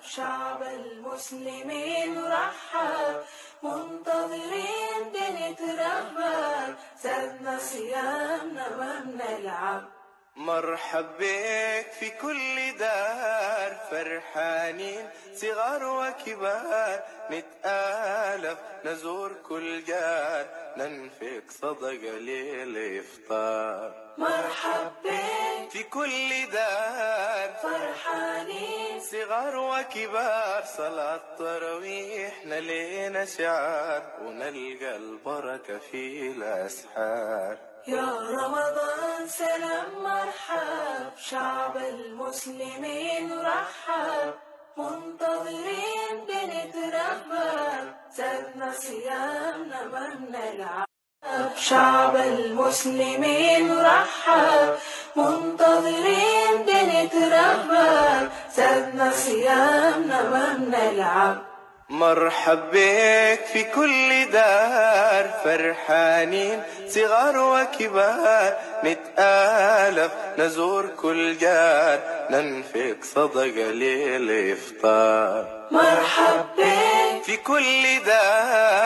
شعب المسلمين رحب، منتظرين بنترهب، زادنا صيامنا ما بنلعب. مرحب بك في كل دار، فرحانين صغار وكبار، نتآلف نزور كل جار، ننفق صدقة للإفطار. مرحب بك في كل دار، فرحانين صغار وكبار، صلاة تراويح نلينا شعار، ونلقى البركة في الأسحار. يا رمضان سلام مرحب، شعب المسلمين رحب، منتظرين بنترهب، زادنا صيامنا ما بنلعب. شعب المسلمين رحب، منتظرين بنترهب، زادنا صيامنا ما بنلعب. مرحب بك في كل دار، فرحانين صغار وكبار، نتآلف نزور كل جار، ننفق صدقة للإفطار. مرحب بك في كل دار.